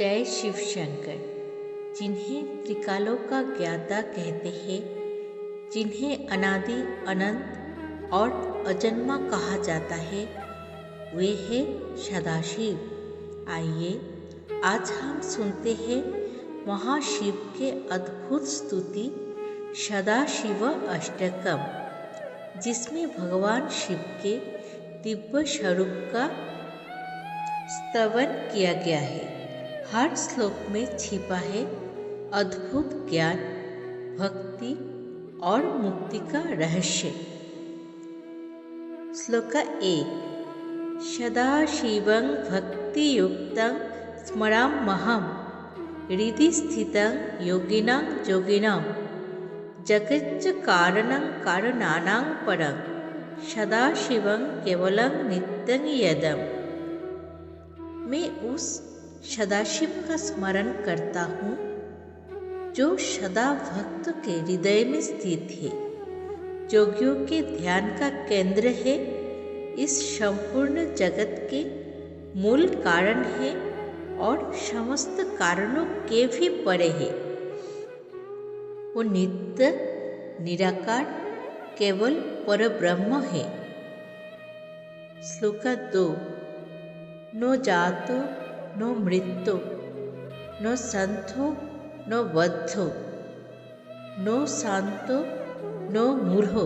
जय शिव शंकर। जिन्हें त्रिकालों का ज्ञाता कहते हैं, जिन्हें अनादि अनंत और अजन्मा कहा जाता है, वे हैं सदाशिव। आइए आज हम सुनते हैं महाशिव के अद्भुत स्तुति सदाशिव अष्टकम, जिसमें भगवान शिव के दिव्य स्वरूप का स्तवन किया गया है। हर श्लोक में छिपा है अद्भुत ज्ञान, भक्ति और मुक्ति का रहस्य। श्लोक 1। सदाशिवं भक्तियुक्तं स्मराम्यहं हृदि स्थितं योगिनां योगिनां जगच्च कारणं कारणानां परं सदाशिवं केवलं नित्यं यदम्। मैं उस सदाशिव का स्मरण करता हूँ जो सदा भक्त के हृदय में स्थित है, योगियों के ध्यान का केंद्र है, इस संपूर्ण जगत के मूल कारण है और समस्त कारणों के भी परे है। वो नित्य निराकार केवल परब्रह्म है। श्लोक 2। नो जातो नो मृत्यो नो संतो नो बद्धो नो शांतो नो मूढ़ो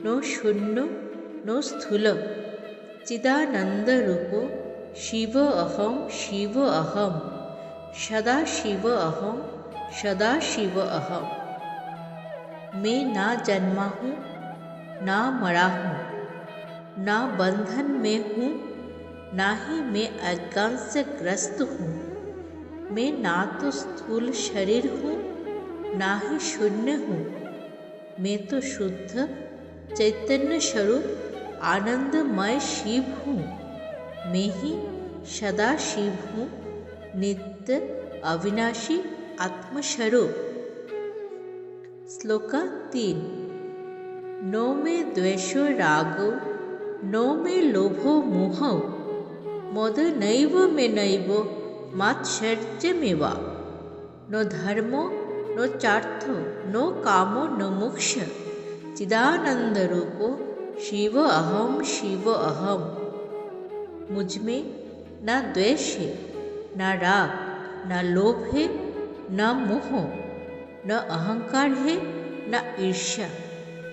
नो शून्यो नो स्थूल चिदानंद रूपो शिव अहम सदा शिव अहम सदा शिव अहम। मैं ना जन्मा हूँ ना मरा हूँ, ना बंधन में हूँ, ना ही मैं अज्ञान से ग्रस्त हूँ। मैं ना तो स्थूल शरीर हूँ ना ही शून्य हूँ। मैं तो शुद्ध चैतन्य स्वरूप आनंदमय शिव हूँ। मैं ही सदा शिव हूँ, नित्य अविनाशी आत्मस्वरूप। श्लोक 3। नो में द्वेषो रागो नो में लोभो मोहो मोद नैव मे नैव मात्सर्यमेवा नो धर्मो नो चार्थो नो कामो नो मोक्ष चिदानंद रूपो शिव अहम। मुझ में ना द्वेष है, ना राग, ना लोभ है, ना मोह, न अहंकार है, ना ईर्ष्या।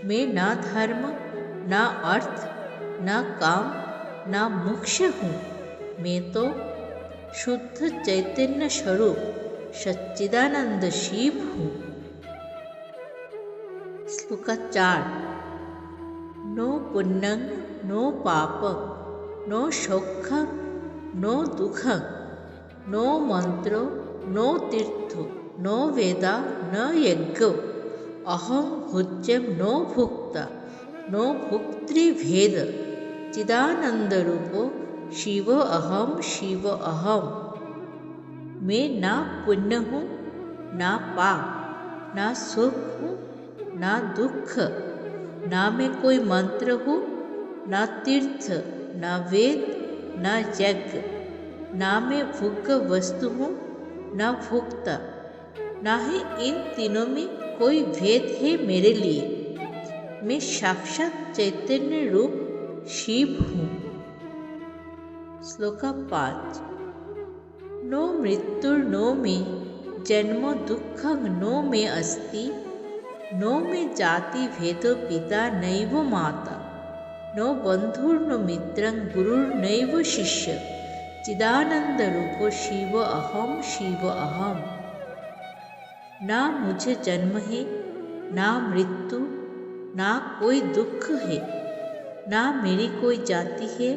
मैं ना धर्म, ना अर्थ, ना काम, ना मोक्ष हूँ। मैं तो शुद्ध चैतन्य स्वरूप सच्चिदानंद शिव हूँ। श्लोक 4। नो पुण्यं नो पापं नो सौख्यं नो दुःखं नो मंत्रो नो तीर्थो नो वेदा न यज्ञो अहं भोज्यं नो भुक्ता नो भुक्तृभेद चिदानंद रूपो शिव अहम। मैं ना पुण्य हूँ ना पाप, ना सुख हूँ ना दुख, ना मैं कोई मंत्र हूँ, ना तीर्थ, ना वेद, ना यज्ञ, ना मैं भोग्य वस्तु हूँ ना भोक्ता, ना ही इन तीनों में कोई भेद है मेरे लिए। मैं साक्षात चैतन्य रूप शिव हूँ। श्लोक 5। नो मृत्युर्नो मे जन्म दुःखं नो मे अस्ति नो मे जाति भेदो पिता नैव माता नो बंधुर्नो मित्रं गुरुर्नैव शिष्य चिदानंद रूपो शिव अहम। ना मुझे जन्म है, ना मृत्यु, ना कोई दुख है, ना मेरी कोई जाति है,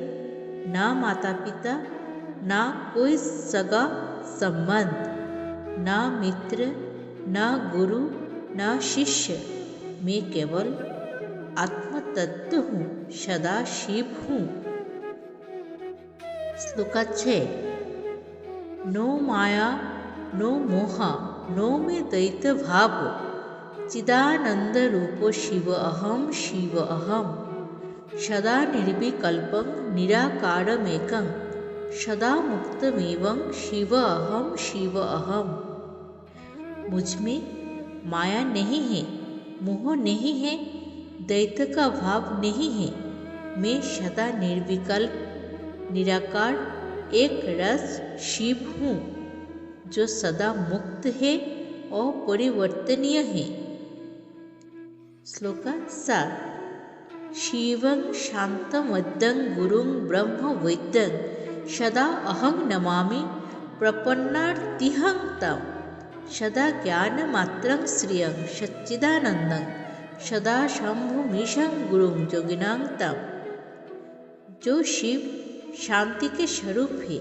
ना माता पिता, ना कोई सगा संबंध, ना मित्र, ना गुरु, ना शिष्य। मैं केवल आत्म तत्व हूँ, सदा शिव हूँ। श्लोक 6। नो माया नो मोह नो में द्वैत भाव चिदानंद रूपो शिव अहम सदा निर्विकल्पं निराकारमेकं सदा मुक्तमेवं शिव अहम शिव अहम। मुझ में माया नहीं है, मोह नहीं है, द्वैत का भाव नहीं है। मैं सदा निर्विकल्प निराकार एक रस शिव हूँ, जो सदा मुक्त है और परिवर्तनीय है। श्लोका 7। शिवं शांतमद्यं गुरुं ब्रह्म वैद्यं सदा अहं नमामि प्रपन्नार्तिहं तं। सदा ज्ञानमात्रं श्रियं सच्चिदानन्दं सदा शंभुमीशं गुरुं योगिनां तं। जो शिव शांति के स्वरूप है,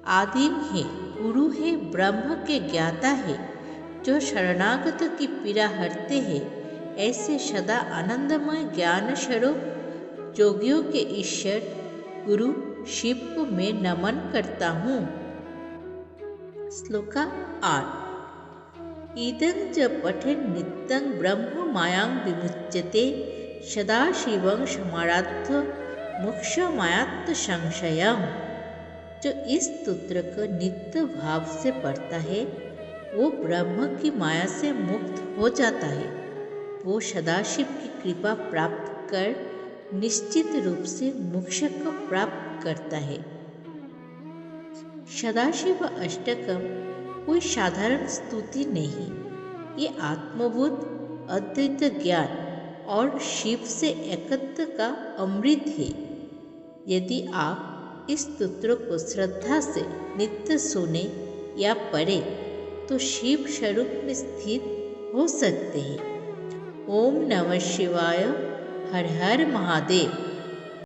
आदिम है, गुरु है, ब्रह्म के ज्ञाता है, जो शरणागत की पीड़ा हरते हैं, ऐसे सदा आनंदमय ज्ञान स्वरूप योगियों के ईश्वर गुरु शिव को मैं नमन करता हूँ। श्लोका 8। इदं च पठेन् नित्यं ब्रह्म मायां विमुच्यते सदा शिवं समाराध्य मोक्षमायात् संशयम्। जो इस स्तोत्र को नित्य भाव से पढ़ता है, वो ब्रह्म की माया से मुक्त हो जाता है। वो सदाशिव की कृपा प्राप्त कर निश्चित रूप से मोक्ष को प्राप्त करता है। सदाशिव अष्टकम कोई साधारण स्तुति नहीं, ये आत्मबोध, अद्वैत ज्ञान और शिव से एकत्व का अमृत है। यदि आप इस स्तोत्र को श्रद्धा से नित्य सुने या पढ़े तो शिव स्वरूप में स्थित हो सकते हैं। ओम नमः शिवाय। हर हर महादेव।